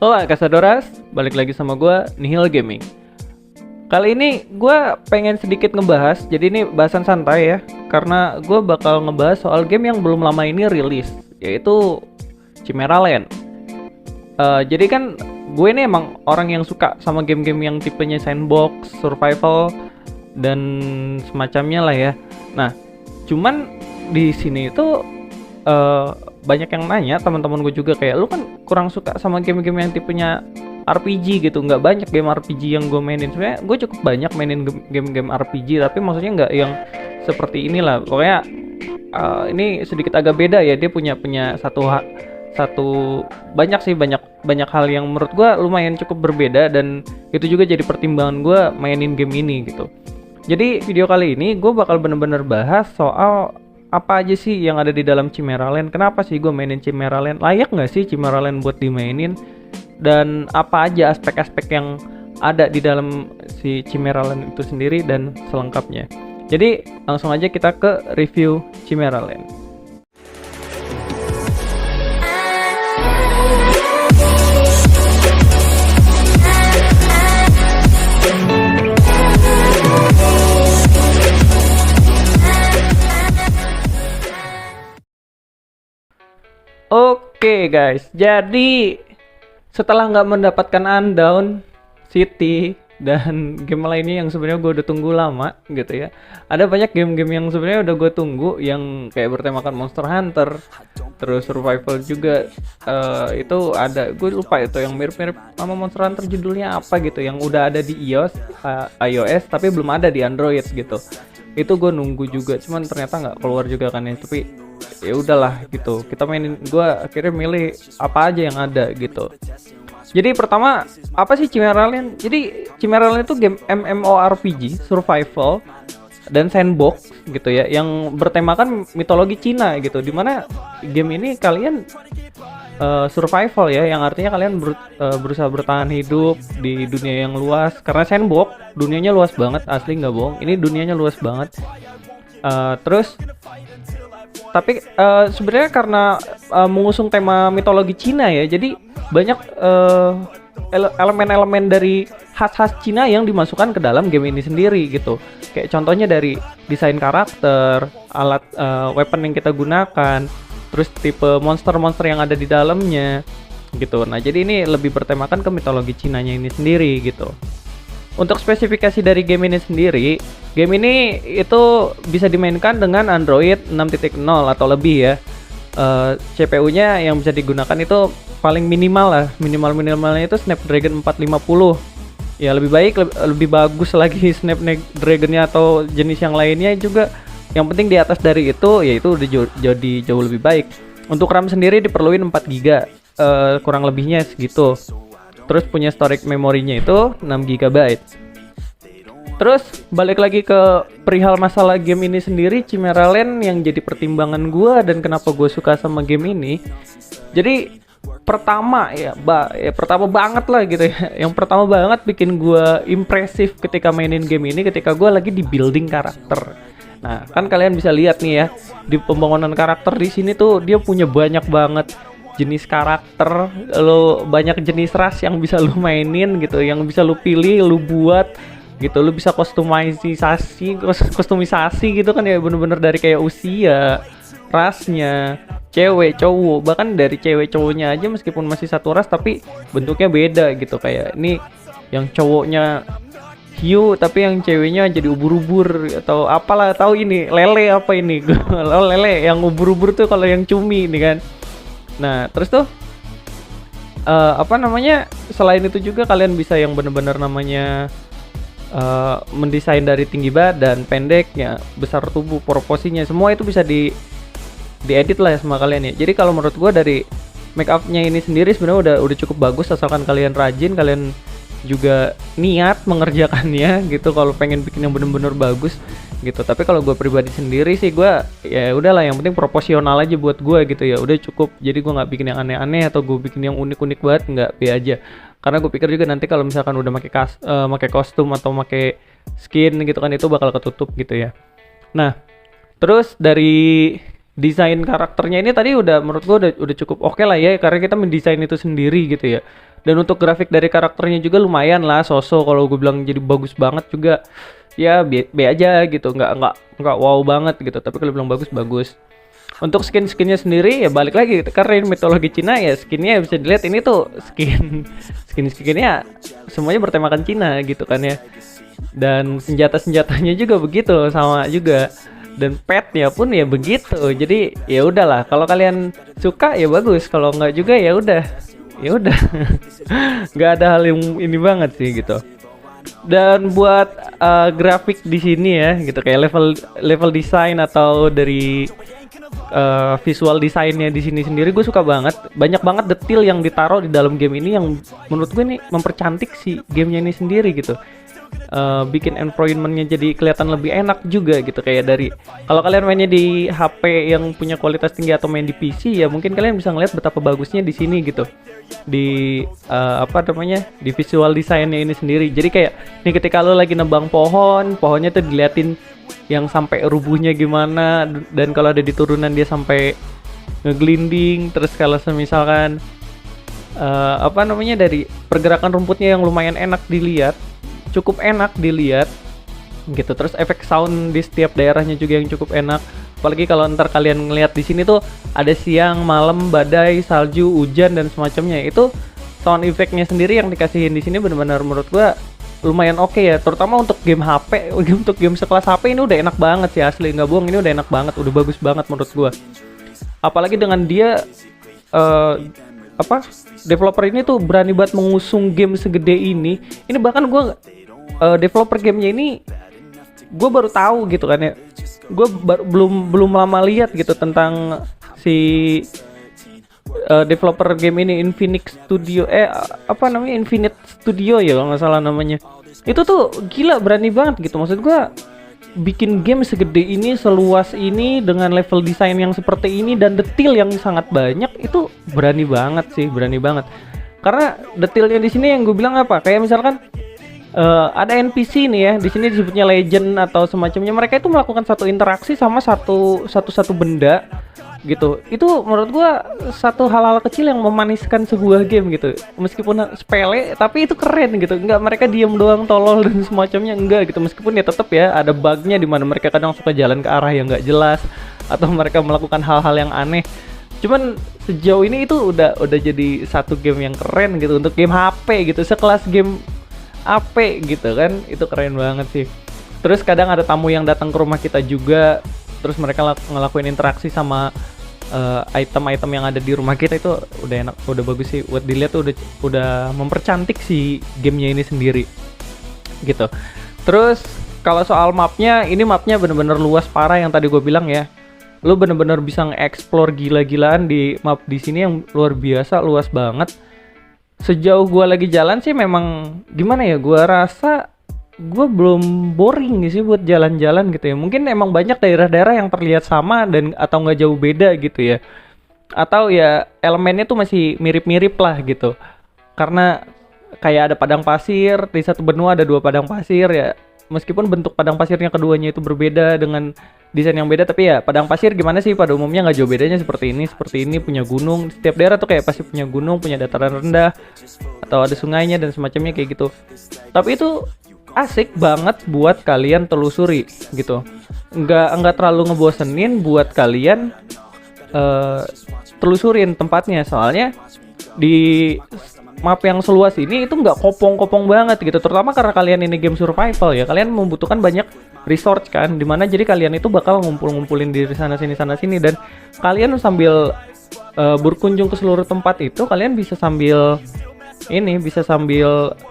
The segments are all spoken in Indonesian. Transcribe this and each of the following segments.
Hola Casadoras, balik lagi sama gue Nihil Gaming. Kali ini gue pengen sedikit ngebahas, jadi ini bahasan santai ya, karena gue bakal ngebahas soal game yang belum lama ini rilis, yaitu Chimera Land. Jadi kan gue ini emang orang yang suka sama game-game yang tipenya sandbox, survival, dan semacamnya lah ya. Nah, cuman di sini itu banyak yang nanya, teman-teman gue juga kayak, lu kan kurang suka sama game-game yang tipenya RPG gitu. Nggak banyak game RPG yang gue mainin. Sebenarnya gue cukup banyak mainin game-game RPG, tapi maksudnya nggak yang seperti inilah. Pokoknya ini sedikit agak beda ya. Dia punya banyak sih, banyak hal yang menurut gue lumayan cukup berbeda, dan itu juga jadi pertimbangan gue mainin game ini gitu. Jadi video kali ini gue bakal bener-bener bahas soal apa aja sih yang ada di dalam Chimera Land. Kenapa sih gue mainin Chimera Land? Layak nggak sih Chimera Land buat dimainin? Dan apa aja aspek-aspek yang ada di dalam si Chimera Land itu sendiri dan selengkapnya. Jadi langsung aja kita ke review Chimera Land. Oke guys, jadi setelah nggak mendapatkan Undawn City dan game lainnya yang sebenarnya gue udah tunggu lama gitu ya, ada banyak game-game yang sebenarnya udah gue tunggu yang kayak bertemakan Monster Hunter, terus survival juga. Itu ada, gue lupa itu yang mirip-mirip sama Monster Hunter, judulnya apa gitu, yang udah ada di iOS tapi belum ada di Android gitu. Itu gue nunggu juga, cuman ternyata nggak keluar juga kan ya. Tapi ya udahlah gitu, kita mainin. Gue akhirnya milih apa aja yang ada gitu. Jadi pertama, apa sih Chimera Land? Jadi Chimera Land itu game MMORPG survival dan sandbox gitu ya, yang bertemakan mitologi Cina gitu, dimana game ini kalian survival ya, yang artinya kalian berusaha bertahan hidup di dunia yang luas. Karena sandbox, dunianya luas banget, asli nggak bohong, ini dunianya luas banget. Terus tapi sebenarnya karena mengusung tema mitologi Cina ya, jadi banyak elemen-elemen dari khas-khas Cina yang dimasukkan ke dalam game ini sendiri gitu. Kayak contohnya dari desain karakter, alat weapon yang kita gunakan, terus tipe monster-monster yang ada di dalamnya gitu. Nah, jadi ini lebih bertemakan ke mitologi Cinanya ini sendiri gitu. Untuk spesifikasi dari game ini sendiri, game ini itu bisa dimainkan dengan Android 6.0 atau lebih ya. CPU-nya yang bisa digunakan itu paling minimal lah, minimalnya itu Snapdragon 450. Ya lebih baik, lebih bagus lagi Snapdragon-nya atau jenis yang lainnya juga. Yang penting di atas dari itu, yaitu udah jadi jauh lebih baik. Untuk RAM sendiri diperluin 4 GB, kurang lebihnya segitu. Terus punya storage memorinya itu 6 GB. Terus balik lagi ke perihal masalah game ini sendiri, Chimera Land yang jadi pertimbangan gue dan kenapa gue suka sama game ini. Jadi pertama pertama banget lah gitu ya. Yang pertama banget bikin gue impresif ketika mainin game ini, ketika gue lagi di building karakter. Nah, kan kalian bisa lihat nih ya, di pembangunan karakter di sini tuh dia punya banyak banget jenis karakter, lo banyak jenis ras yang bisa lo mainin gitu, yang bisa lo pilih, lo buat gitu. Lo bisa kustomisasi gitu kan ya, bener-bener dari kayak usia, rasnya, cewek, cowok, bahkan dari cewek cowoknya aja meskipun masih satu ras tapi bentuknya beda gitu. Kayak ini yang cowoknya hiu tapi yang ceweknya jadi ubur-ubur atau apalah, tahu ini lele apa ini. Lele yang ubur-ubur tuh kalau yang cumi nih kan. Nah, terus tuh selain itu juga kalian bisa yang bener-bener namanya mendesain dari tinggi badan, pendeknya, besar tubuh, proporsinya, semua itu bisa diedit lah ya sama kalian ya. Jadi kalau menurut gua dari make up-nya ini sendiri sebenarnya udah cukup bagus, asalkan kalian rajin, kalian juga niat mengerjakannya gitu, kalau pengen bikin yang bener-bener bagus gitu. Tapi kalau gue pribadi sendiri sih, gue ya udahlah, yang penting proporsional aja buat gue gitu ya, udah cukup. Jadi gue nggak bikin yang aneh-aneh atau gue bikin yang unik-unik banget, nggak, be aja. Karena gue pikir juga nanti kalau misalkan udah pakai kostum atau pakai skin gitu kan, itu bakal ketutup gitu ya. Nah, terus dari desain karakternya ini tadi menurut gue udah cukup oke lah ya, karena kita mendesain itu sendiri gitu ya. Dan untuk grafik dari karakternya juga lumayan lah, so-so. Kalau gue bilang jadi bagus banget juga ya B aja gitu, nggak wow banget gitu. Tapi kalau bilang bagus. Untuk skinnya sendiri ya balik lagi karena ini mitologi Cina ya, skinnya bisa dilihat ini tuh skinnya semuanya bertemakan Cina gitu kan ya. Dan senjatanya juga begitu sama juga, dan petnya pun ya begitu. Jadi ya udahlah, kalau kalian suka ya bagus, kalau nggak juga ya udah nggak ada hal yang ini banget sih gitu. Dan buat grafik di sini ya gitu, kayak level design atau dari visual desainnya di sini sendiri gue suka banget. Banyak banget detail yang ditaruh di dalam game ini yang menurut gue nih mempercantik si gamenya ini sendiri gitu. Bikin environmentnya jadi kelihatan lebih enak juga gitu. Kayak dari kalau kalian mainnya di HP yang punya kualitas tinggi atau main di PC ya mungkin kalian bisa ngeliat betapa bagusnya di sini gitu, di di visual desainnya ini sendiri. Jadi kayak nih ketika lo lagi nebang pohonnya tuh diliatin yang sampai rubuhnya gimana, dan kalau ada di turunan dia sampai ngeglinding. Terus kalau misalkan dari pergerakan rumputnya yang lumayan cukup enak dilihat gitu. Terus efek sound di setiap daerahnya juga yang cukup enak. Apalagi kalau ntar kalian ngelihat di sini tuh ada siang, malam, badai, salju, hujan dan semacamnya. Itu sound effect-nya sendiri yang dikasihin di sini benar-benar menurut gua lumayan oke ya, terutama untuk game HP, untuk game sekelas HP ini udah enak banget sih, asli nggak bohong, ini udah enak banget, udah bagus banget menurut gua. Apalagi dengan dia developer ini tuh berani banget mengusung game segede ini. Ini bahkan gua developer gamenya ini gue baru tahu gitu kan ya, gue belum lama lihat gitu tentang si developer game ini, Infinite Studio Infinite Studio ya kalau nggak salah namanya. Itu tuh gila, berani banget gitu. Maksud gue bikin game segede ini, seluas ini, dengan level desain yang seperti ini dan detail yang sangat banyak, itu berani banget sih, berani banget. Karena detailnya di sini yang gue bilang apa? Kayak misalkan ada NPC nih ya, di sini disebutnya legend atau semacamnya. Mereka itu melakukan satu interaksi sama satu benda gitu. Itu menurut gua satu hal-hal kecil yang memaniskan sebuah game gitu. Meskipun sepele tapi itu keren gitu. Enggak mereka diem doang tolol dan semacamnya, enggak gitu. Meskipun ya tetap ya ada bugnya di mana mereka kadang suka jalan ke arah yang enggak jelas atau mereka melakukan hal-hal yang aneh. Cuman sejauh ini itu udah jadi satu game yang keren gitu untuk game HP gitu, sekelas game HP gitu kan. Itu keren banget sih. Terus kadang ada tamu yang datang ke rumah kita juga, terus mereka ngelakuin interaksi sama item-item yang ada di rumah kita. Itu udah enak, udah bagus sih buat dilihat tuh, udah mempercantik si gamenya ini sendiri gitu. Terus kalau soal mapnya, ini mapnya bener-bener luas parah yang tadi gue bilang ya. Lu bener-bener bisa nge-explore gila-gilaan di map di sini yang luar biasa, luas banget. Sejauh gue lagi jalan sih memang gimana ya, gue rasa gue belum boring sih buat jalan-jalan gitu ya. Mungkin emang banyak daerah-daerah yang terlihat sama dan atau nggak jauh beda gitu ya, atau ya elemennya tuh masih mirip-mirip lah gitu. Karena kayak ada padang pasir, di satu benua ada 2 padang pasir ya. Meskipun bentuk padang pasirnya keduanya itu berbeda dengan desain yang beda, tapi ya padang pasir gimana sih pada umumnya nggak jauh bedanya, seperti ini punya gunung. Setiap daerah tuh kayak pasti punya gunung, punya dataran rendah atau ada sungainya dan semacamnya kayak gitu. Tapi itu asik banget buat kalian telusuri gitu. Nggak terlalu ngebosenin buat kalian telusurin tempatnya. Soalnya di map yang seluas ini itu nggak kopong-kopong banget gitu. Terutama karena kalian ini game survival ya, kalian membutuhkan banyak resource kan, dimana jadi kalian itu bakal ngumpulin di sana sini dan kalian sambil berkunjung ke seluruh tempat itu, kalian bisa sambil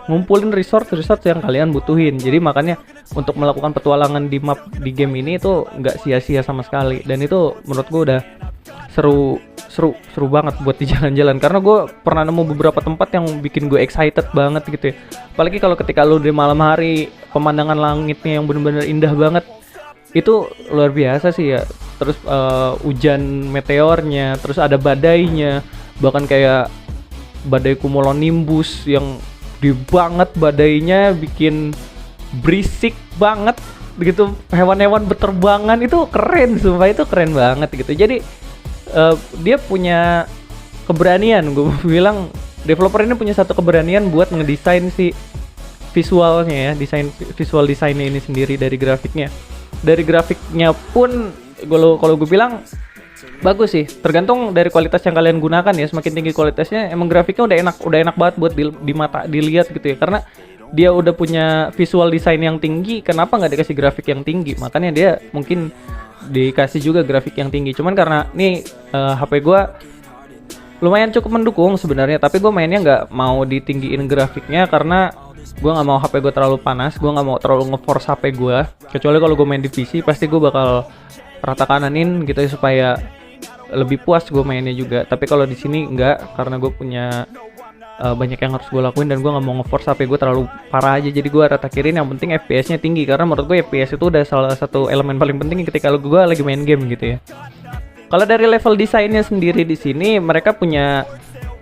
ngumpulin resource yang kalian butuhin. Jadi makanya untuk melakukan petualangan di map di game ini itu nggak sia-sia sama sekali. Dan itu menurut gue udah seru banget buat di jalan-jalan. Karena gue pernah nemu beberapa tempat yang bikin gue excited banget gitu ya. Apalagi kalau ketika lu di malam hari, pemandangan langitnya yang benar-benar indah banget. Itu luar biasa sih ya. Terus hujan meteornya, terus ada badainya, bahkan kayak badai cumulonimbus yang gede banget badainya, bikin berisik banget gitu, hewan-hewan berterbangan. Itu keren, sumpah itu keren banget gitu. Jadi dia punya keberanian, gue bilang developer ini punya satu keberanian buat ngedesain si visualnya ya, visual desainnya ini sendiri dari grafiknya. Dari grafiknya pun kalau gue bilang bagus sih, tergantung dari kualitas yang kalian gunakan ya. Semakin tinggi kualitasnya, emang grafiknya udah enak banget buat di mata dilihat gitu ya. Karena dia udah punya visual design yang tinggi, kenapa nggak dikasih grafik yang tinggi? Makanya dia mungkin dikasih juga grafik yang tinggi. Cuman karena nih HP gue lumayan cukup mendukung sebenarnya, tapi gue mainnya nggak mau ditinggiin grafiknya karena gue nggak mau HP gue terlalu panas, gue nggak mau terlalu ngeforce HP gue. Kecuali kalau gue main di PC, pasti gue bakal rata kananin gitu ya, supaya lebih puas gue mainnya juga. Tapi kalau di sini enggak, karena gue punya banyak yang harus gue lakuin dan gue nggak mau ngeforce HP gue terlalu parah aja. Jadi gue rata kirin, yang penting FPS-nya tinggi, karena menurut gue FPS itu udah salah satu elemen paling penting ketika gue lagi main game gitu ya. Kalau dari level desainnya sendiri di sini, mereka punya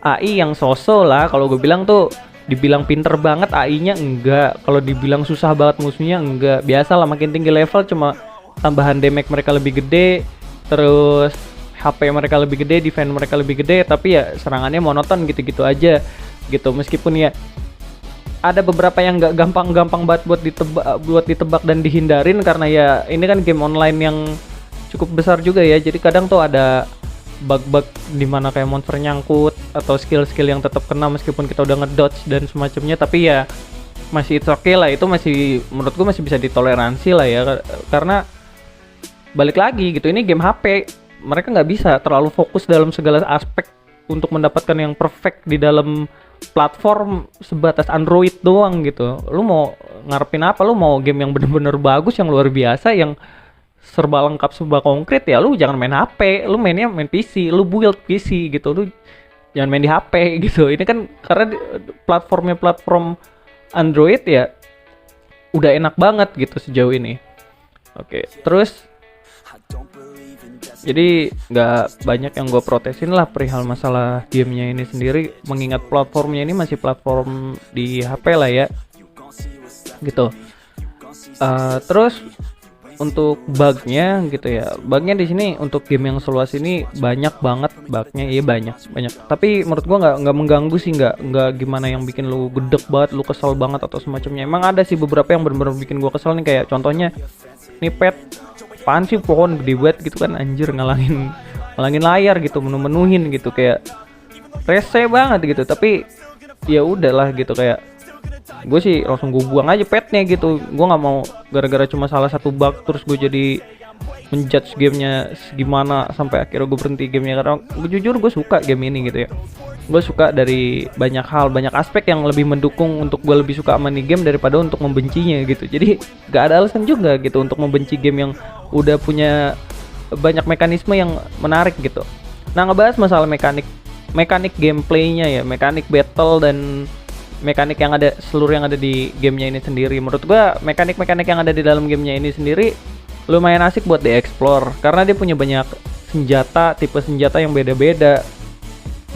AI yang so-so lah. Kalau gue bilang tuh, dibilang pinter banget AI-nya enggak, kalau dibilang susah banget musuhnya enggak. Biasa lah, makin tinggi level cuma tambahan damage mereka lebih gede, terus HP mereka lebih gede, defense mereka lebih gede, tapi ya serangannya monoton gitu-gitu aja gitu. Meskipun ya ada beberapa yang nggak gampang-gampang banget buat ditebak dan dihindarin, karena ya ini kan game online yang cukup besar juga ya. Jadi kadang tuh ada bug-bug dimana kayak monster nyangkut atau skill-skill yang tetap kena meskipun kita udah ngedodge dan semacamnya. Tapi ya masih it's okay lah, itu masih menurut gue masih bisa ditoleransi lah ya. Karena balik lagi gitu, ini game HP, mereka nggak bisa terlalu fokus dalam segala aspek untuk mendapatkan yang perfect di dalam platform sebatas Android doang gitu. Lu mau ngarepin apa? Lu mau game yang bener-bener bagus, yang luar biasa, yang serba lengkap, serba konkret, ya lu jangan main HP, lu mainnya main PC, lu build PC gitu, lu jangan main di HP gitu. Ini kan karena platformnya platform Android ya udah enak banget gitu sejauh ini. Oke, terus jadi nggak banyak yang gue protesin lah perihal masalah gamenya ini sendiri, mengingat platformnya ini masih platform di HP lah ya gitu. Terus untuk bugnya gitu ya, bugnya di sini untuk game yang seluas ini banyak banget bugnya, iya banyak. Tapi menurut gua nggak mengganggu sih, nggak gimana yang bikin lu gedek banget, lu kesel banget atau semacamnya. Emang ada sih beberapa yang benar-benar bikin gua kesel nih, kayak contohnya nih pet, apaan sih pohon gede banget gitu kan, anjir, ngalangin layar gitu, menuhin gitu, kayak rese banget gitu. Tapi ya udahlah gitu, kayak gue sih langsung gue buang aja petnya gitu. Gue nggak mau gara-gara cuma salah satu bug terus gue jadi menjudge gamenya gimana sampai akhirnya gue berhenti gamenya. Karena gue jujur gue suka game ini gitu ya, gue suka dari banyak hal, banyak aspek yang lebih mendukung untuk gue lebih suka sama nih game daripada untuk membencinya gitu. Jadi gak ada alasan juga gitu untuk membenci game yang udah punya banyak mekanisme yang menarik gitu. Nah, ngebahas masalah mekanik gameplaynya ya, mekanik battle dan mekanik yang ada yang ada di gamenya ini sendiri. Menurut gua mekanik yang ada di dalam gamenya ini sendiri lumayan asik buat di-explore, karena dia punya banyak senjata, tipe senjata yang beda-beda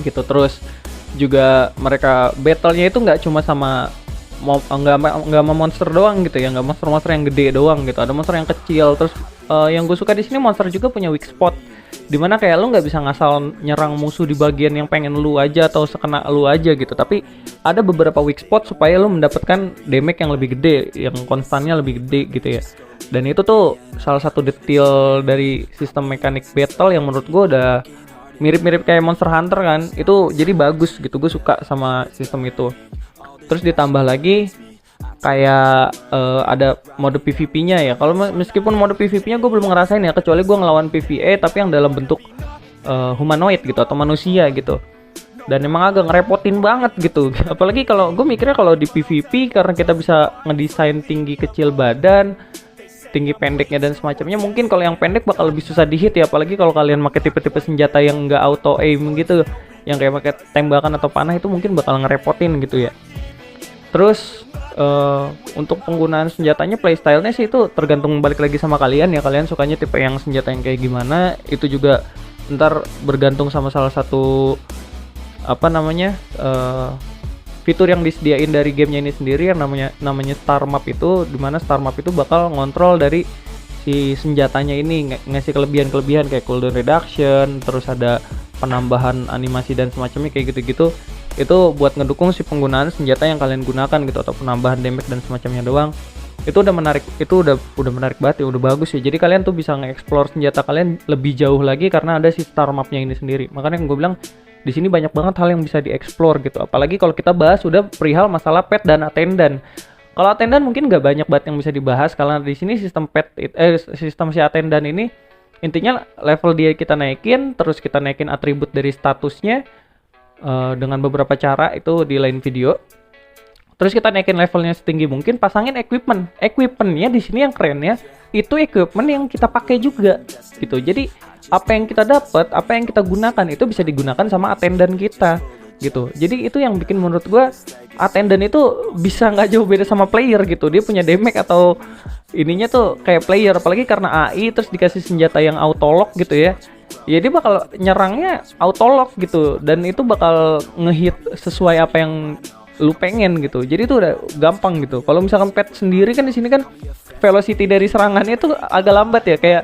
gitu. Terus juga mereka battle-nya itu nggak cuma sama nggak sama monster doang gitu ya, nggak monster yang gede doang gitu, ada monster yang kecil. Terus yang gue suka di sini, monster juga punya weak spot, dimana kayak lu nggak bisa ngasal nyerang musuh di bagian yang pengen lu aja atau sekena lu aja gitu, tapi ada beberapa weak spot supaya lu mendapatkan damage yang lebih gede, yang konstannya lebih gede gitu ya. Dan itu tuh salah satu detail dari sistem mekanik battle yang menurut gue udah mirip-mirip kayak Monster Hunter kan, itu jadi bagus gitu, gue suka sama sistem itu. Terus ditambah lagi kayak ada mode PvP-nya ya. Kalau meskipun mode PvP-nya gue belum ngerasain ya, kecuali gue ngelawan PvE tapi yang dalam bentuk humanoid gitu atau manusia gitu. Dan emang agak ngerepotin banget gitu. Apalagi kalau gue mikirnya kalau di PvP, karena kita bisa ngedesain tinggi kecil badan, tinggi pendeknya dan semacamnya, mungkin kalau yang pendek bakal lebih susah di-hit ya. Apalagi kalau kalian pakai tipe-tipe senjata yang nggak auto aim gitu, yang kayak pakai tembakan atau panah, itu mungkin bakal ngerepotin gitu ya. Terus untuk penggunaan senjatanya, playstyle-nya sih itu tergantung, balik lagi sama kalian ya. Kalian sukanya tipe yang senjata yang kayak gimana, itu juga ntar bergantung sama salah satu fitur yang disediain dari gamenya ini sendiri, yang namanya Star Map itu, dimana Star Map itu bakal ngontrol dari si senjatanya ini, ngasih kelebihan kayak cooldown reduction, terus ada penambahan animasi dan semacamnya kayak gitu-gitu. Itu buat ngedukung si penggunaan senjata yang kalian gunakan gitu, atau penambahan damage dan semacamnya doang. Itu udah menarik, itu udah menarik banget ya, udah bagus ya. Jadi kalian tuh bisa nge-explore senjata kalian lebih jauh lagi karena ada si star mapnya ini sendiri. Makanya gue bilang di sini banyak banget hal yang bisa dieksplor gitu. Apalagi kalau kita bahas udah perihal masalah pet dan attendant. Kalau attendant mungkin nggak banyak banget yang bisa dibahas karena di sini sistem sistem si attendant ini intinya level dia kita naikin, terus kita naikin atribut dari statusnya dengan beberapa cara itu di lain video. Terus kita naikin levelnya setinggi mungkin, pasangin equipmentnya di sini yang kerennya itu equipment yang kita pakai juga gitu. Jadi apa yang kita dapat, apa yang kita gunakan itu bisa digunakan sama attendant kita gitu. Jadi itu yang bikin menurut gua attendant itu bisa nggak jauh beda sama player gitu. Dia punya damage atau ininya tuh kayak player, apalagi karena AI terus dikasih senjata yang autolock gitu ya. Ya dia bakal nyerangnya autolock gitu, dan itu bakal ngehit sesuai apa yang lu pengen gitu. Jadi itu udah gampang gitu. Kalau misalkan pet sendiri kan di sini kan velocity dari serangannya itu agak lambat ya, kayak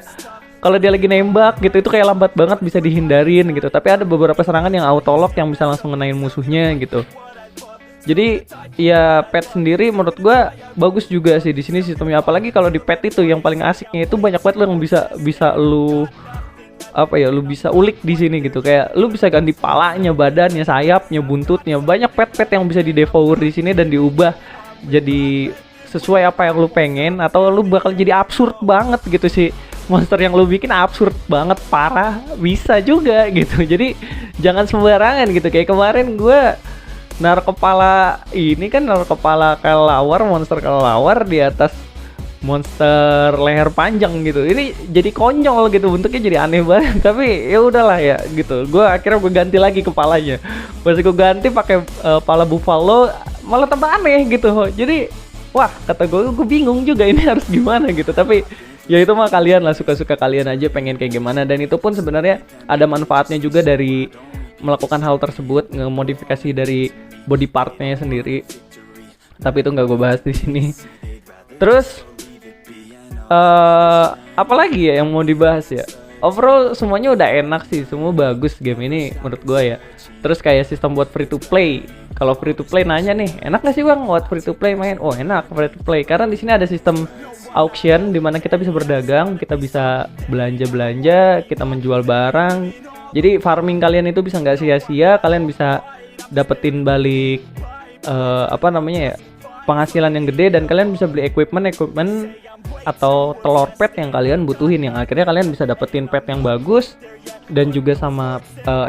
kalau dia lagi nembak gitu itu kayak lambat banget, bisa dihindarin gitu. Tapi ada beberapa serangan yang autolock yang bisa langsung ngenain musuhnya gitu. Jadi ya pet sendiri menurut gua bagus juga sih di sini sistemnya. Apalagi kalau di pet itu yang paling asiknya itu banyak banget lo yang bisa lu lu bisa ulik di sini gitu. Kayak lu bisa ganti palanya, badannya, sayapnya, buntutnya. Banyak pet-pet yang bisa di-devour di sini dan diubah jadi sesuai apa yang lu pengen, atau lu bakal jadi absurd banget gitu sih. Monster yang lu bikin absurd banget, parah, bisa juga gitu. Jadi jangan sembarangan gitu. Kayak kemarin gue naruh kepala kelelawar, monster kelelawar di atas monster leher panjang gitu. Ini jadi konyol gitu, bentuknya jadi aneh banget. Tapi ya udahlah ya gitu. Akhirnya gue ganti lagi kepalanya. Pas gue ganti pakai kepala buffalo, malah tambah aneh gitu. Jadi wah, kata gue bingung juga ini harus gimana gitu. Tapi ya itu mah kalian lah, suka-suka kalian aja pengen kayak gimana. Dan itu pun sebenarnya ada manfaatnya juga dari melakukan hal tersebut, ngemodifikasi dari body partnya sendiri. Tapi itu nggak gue bahas di sini. Terus apalagi ya yang mau dibahas ya? Overall semuanya udah enak sih, semua bagus game ini menurut gue ya. Terus kayak sistem buat free to play. Kalau free to play nanya nih, enak gak sih bang buat free to play main? Oh enak free to play, karena di sini ada sistem auction di mana kita bisa berdagang, kita bisa belanja, kita menjual barang. Jadi farming kalian itu bisa nggak sia-sia, kalian bisa dapetin balik penghasilan yang gede, dan kalian bisa beli equipment atau telur pet yang kalian butuhin, yang akhirnya kalian bisa dapetin pet yang bagus dan juga sama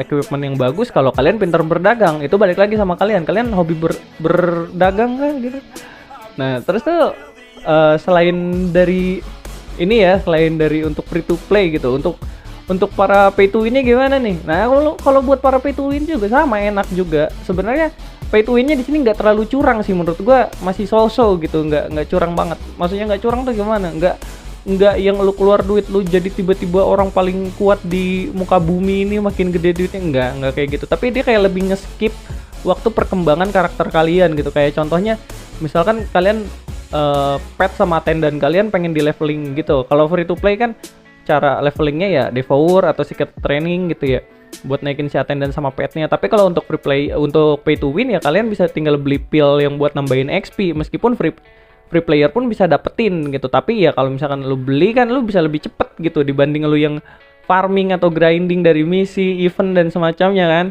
equipment yang bagus. Kalau kalian pintar berdagang, itu balik lagi sama kalian hobi berdagang kan gitu. Nah terus tuh selain dari untuk free to play gitu, untuk para pay to win-nya gimana nih? Nah kalau buat para pay to win juga sama, enak juga sebenarnya. Pay to win-nya di sini nggak terlalu curang sih menurut gua, masih so-so gitu, nggak curang banget. Maksudnya nggak curang tuh gimana? Nggak yang lu keluar duit lu jadi tiba-tiba orang paling kuat di muka bumi ini, makin gede duitnya, nggak kayak gitu. Tapi dia kayak lebih nge-skip waktu perkembangan karakter kalian gitu. Kayak contohnya misalkan kalian pet sama attendant kalian pengen di leveling gitu. Kalau free to play kan cara levelingnya ya devour atau secret training gitu ya, buat naikin si attendant sama petnya. Tapi kalau untuk untuk pay to win ya kalian bisa tinggal beli pill yang buat nambahin XP, meskipun free player pun bisa dapetin gitu. Tapi ya kalau misalkan lu beli kan lu bisa lebih cepet gitu dibanding lu yang farming atau grinding dari misi, event dan semacamnya kan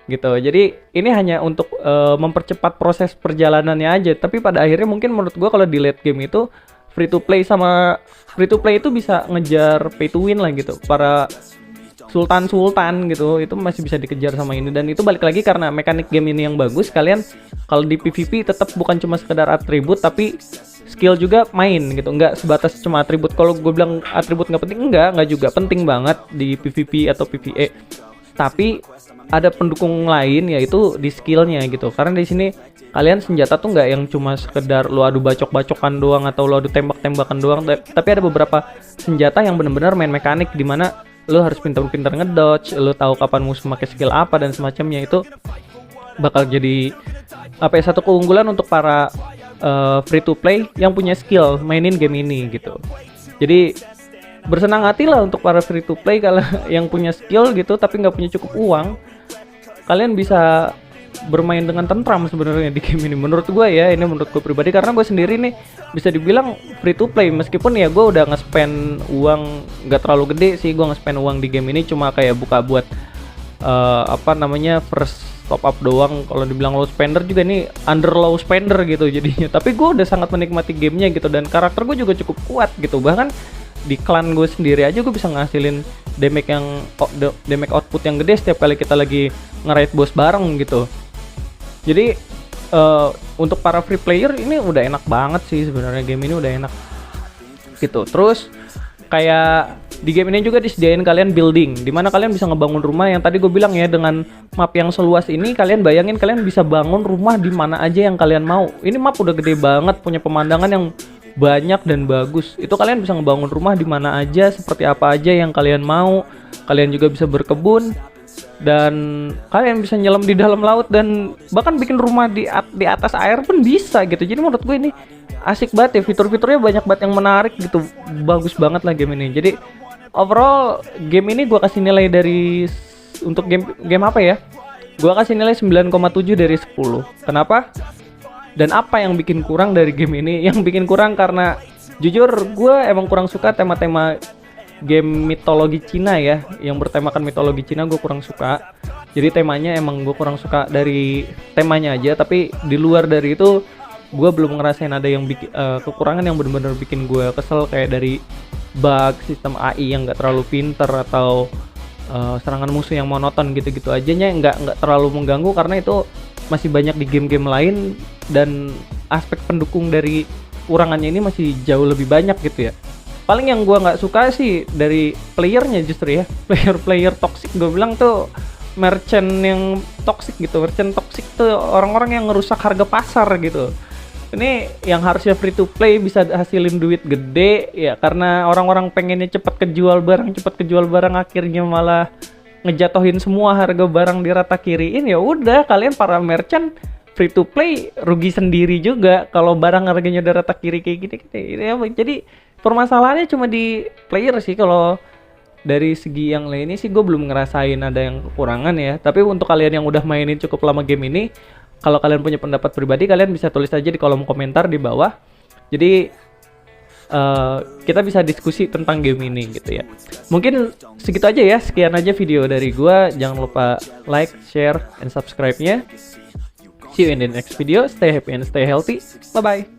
gitu. Jadi ini hanya untuk mempercepat proses perjalanannya aja. Tapi pada akhirnya mungkin menurut gua kalau di late game itu free to play itu bisa ngejar pay to win lah gitu. Para sultan gitu itu masih bisa dikejar sama ini. Dan itu balik lagi karena mekanik game ini yang bagus. Kalian kalau di PvP tetap bukan cuma sekedar atribut, tapi skill juga main gitu, nggak sebatas cuma atribut. Kalau gue bilang atribut nggak penting, nggak juga penting banget di PvP atau PvE, tapi ada pendukung lain yaitu di skillnya gitu. Karena di sini kalian senjata tuh nggak yang cuma sekedar lu adu bacok-bacokan doang atau lu adu tembak-tembakan doang, tapi ada beberapa senjata yang benar-benar main mekanik, di mana lu harus pintar-pintar ngedodge, lu tahu kapan musuh pakai skill apa dan semacamnya. Itu bakal jadi satu keunggulan untuk para free to play yang punya skill mainin game ini gitu. Jadi bersenang hati lah untuk para free to play kalau yang punya skill gitu tapi nggak punya cukup uang. Kalian bisa bermain dengan tentram sebenarnya di game ini menurut gue ya. Ini menurut gue pribadi, karena gue sendiri nih bisa dibilang free to play, meskipun ya gue udah nge-spend uang nggak terlalu gede sih. Gue nge-spend uang di game ini cuma kayak buka buat apa namanya, first top up doang. Kalau dibilang low spender juga nih under low spender gitu jadinya, tapi gue udah sangat menikmati gamenya gitu, dan karakter gue juga cukup kuat gitu. Bahkan di klan gue sendiri aja gue bisa ngasilin damage output yang gede setiap kali kita lagi nge-raid boss bareng gitu. Jadi untuk para free player ini udah enak banget sih sebenarnya, game ini udah enak gitu. Terus kayak di game ini juga disediain kalian building, dimana kalian bisa ngebangun rumah yang tadi gue bilang ya, dengan map yang seluas ini kalian bayangin kalian bisa bangun rumah di mana aja yang kalian mau. Ini map udah gede banget, punya pemandangan yang banyak dan bagus. Itu kalian bisa ngebangun rumah di mana aja, seperti apa aja yang kalian mau. Kalian juga bisa berkebun, dan kalian bisa nyelam di dalam laut, dan bahkan bikin rumah di atas air pun bisa gitu. Jadi menurut gue ini asik banget ya, fitur-fiturnya banyak banget yang menarik gitu. Bagus banget lah game ini. Jadi overall game ini gue kasih nilai dari, untuk game apa ya, gue kasih nilai 9,7 dari 10. Kenapa? Dan apa yang bikin kurang dari game ini? Yang bikin kurang karena jujur gue emang kurang suka tema-tema game mitologi Cina ya, yang bertemakan mitologi Cina gue kurang suka. Jadi temanya emang gue kurang suka dari temanya aja, tapi di luar dari itu gue belum ngerasain ada yang bikin kekurangan yang benar-benar bikin gue kesel, kayak dari bug sistem AI yang nggak terlalu pinter, atau serangan musuh yang monoton gitu-gitu aja nya nggak terlalu mengganggu, karena itu masih banyak di game-game lain, dan aspek pendukung dari kurangannya ini masih jauh lebih banyak gitu ya. Paling yang gue nggak suka sih dari playernya justru ya, player toxic. Gue bilang tuh merchant yang toxic gitu. Merchant toxic tuh orang-orang yang ngerusak harga pasar gitu. Ini yang harusnya free to play bisa hasilin duit gede ya, karena orang-orang pengennya cepat kejual barang, akhirnya malah ngejatohin semua harga barang di rata kiriin. Ya udah, kalian para merchant free to play rugi sendiri juga kalau barang harganya udah rata kiri kayak gini. Jadi permasalahannya cuma di player sih. Kalau dari segi yang lainnya sih gue belum ngerasain ada yang kekurangan ya. Tapi untuk kalian yang udah mainin cukup lama game ini, kalau kalian punya pendapat pribadi, kalian bisa tulis aja di kolom komentar di bawah. Jadi kita bisa diskusi tentang game ini gitu ya. Mungkin segitu aja ya, sekian aja video dari gua. Jangan lupa like, share, and subscribe-nya. See you in the next video. Stay happy and stay healthy. Bye bye.